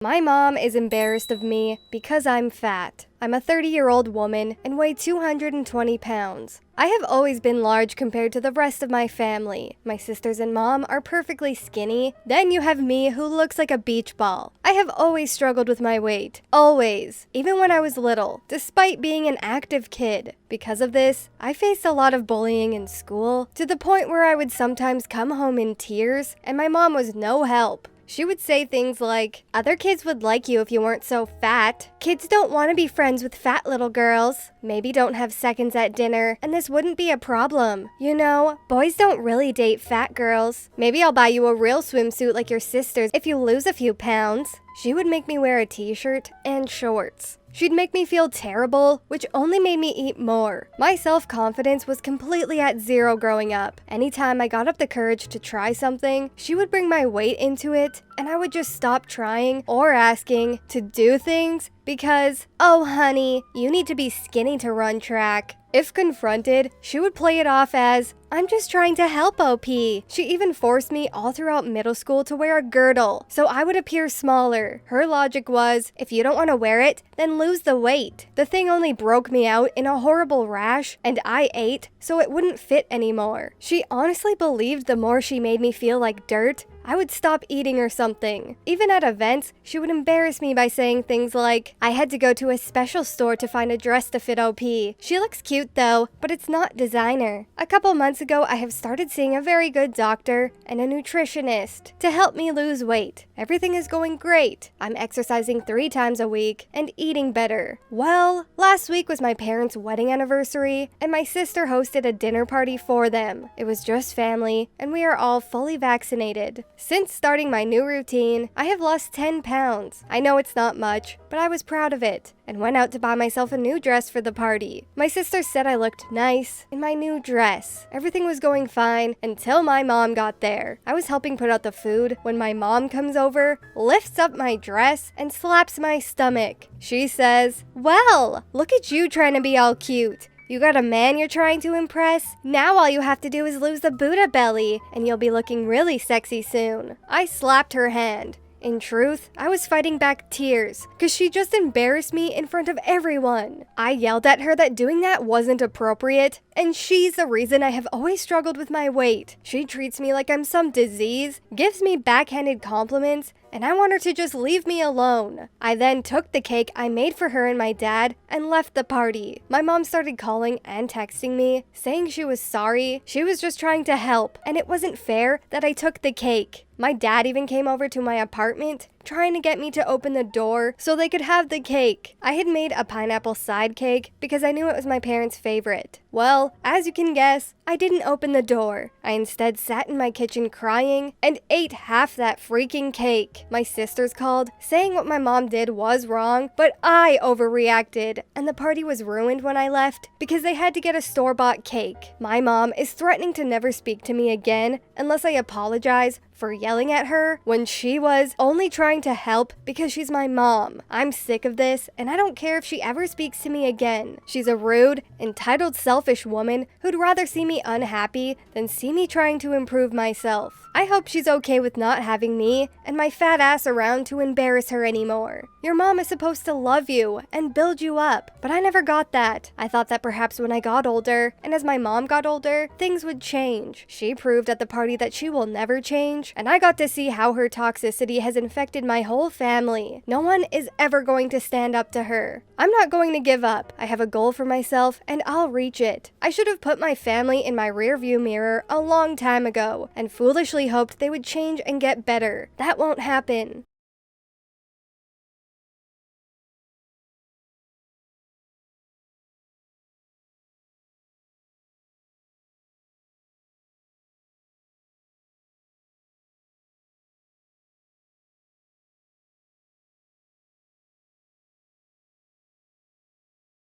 My mom is embarrassed of me because I'm fat. I'm a 30-year-old woman and weigh 220 pounds. I have always been large compared to the rest of my family. My sisters and mom are perfectly skinny. Then you have me, who looks like a beach ball. I have always struggled with my weight. Always. Even when I was little, despite being an active kid. Because of this, I faced a lot of bullying in school, to the point where I would sometimes come home in tears, and my mom was no help. She would say things like, "Other kids would like you if you weren't so fat. Kids don't want to be friends with fat little girls. Maybe don't have seconds at dinner, and this wouldn't be a problem. You know, boys don't really date fat girls. Maybe I'll buy you a real swimsuit like your sisters if you lose a few pounds." She would make me wear a t-shirt and shorts. She'd make me feel terrible, which only made me eat more. My self-confidence was completely at zero growing up. Anytime I got up the courage to try something, she would bring my weight into it, and I would just stop trying or asking to do things because, "Oh honey, you need to be skinny to run track." If confronted, she would play it off as, "I'm just trying to help, OP." She even forced me all throughout middle school to wear a girdle, so I would appear smaller. Her logic was, if you don't want to wear it, then lose the weight. The thing only broke me out in a horrible rash, and I ate, so it wouldn't fit anymore. She honestly believed the more she made me feel like dirt, I would stop eating or something. Even at events, she would embarrass me by saying things like, "I had to go to a special store to find a dress to fit OP. She looks cute though, but it's not designer." A couple months ago, I have started seeing a very good doctor and a nutritionist to help me lose weight. Everything is going great. I'm exercising 3 times a week and eating better. Well, last week was my parents' wedding anniversary, and my sister hosted a dinner party for them. It was just family, and we are all fully vaccinated. Since starting my new routine, I have lost 10 pounds. I know it's not much, but I was proud of it, and went out to buy myself a new dress for the party. My sister said I looked nice in my new dress. Everything was going fine until my mom got there. I was helping put out the food when my mom comes over, lifts up my dress, and slaps my stomach. She says, "Well, look at you trying to be all cute. You got a man you're trying to impress? Now all you have to do is lose the Buddha belly, and you'll be looking really sexy soon." I slapped her hand. In truth, I was fighting back tears, cause she just embarrassed me in front of everyone. I yelled at her that doing that wasn't appropriate, and she's the reason I have always struggled with my weight. She treats me like I'm some disease, gives me backhanded compliments, and I want her to just leave me alone. I then took the cake I made for her and my dad and left the party. My mom started calling and texting me, saying she was sorry, she was just trying to help, and it wasn't fair that I took the cake. My dad even came over to my apartment, trying to get me to open the door so they could have the cake. I had made a pineapple side cake because I knew it was my parents' favorite. Well, as you can guess, I didn't open the door. I instead sat in my kitchen crying and ate half that freaking cake. My sisters called, saying what my mom did was wrong, but I overreacted, and the party was ruined when I left because they had to get a store-bought cake. My mom is threatening to never speak to me again unless I apologize for yelling at her when she was only trying to help because she's my mom. I'm sick of this, and I don't care if she ever speaks to me again. She's a rude, entitled, selfish woman who'd rather see me unhappy than see me trying to improve myself. I hope she's okay with not having me and my fat ass around to embarrass her anymore. Your mom is supposed to love you and build you up, but I never got that. I thought that perhaps when I got older, and as my mom got older, things would change. She proved at the party that she will never change, and I got to see how her toxicity has infected my whole family. No one is ever going to stand up to her. I'm not going to give up. I have a goal for myself, and I'll reach it. I should have put my family in my rearview mirror a long time ago, and foolishly hoped they would change and get better. That won't happen.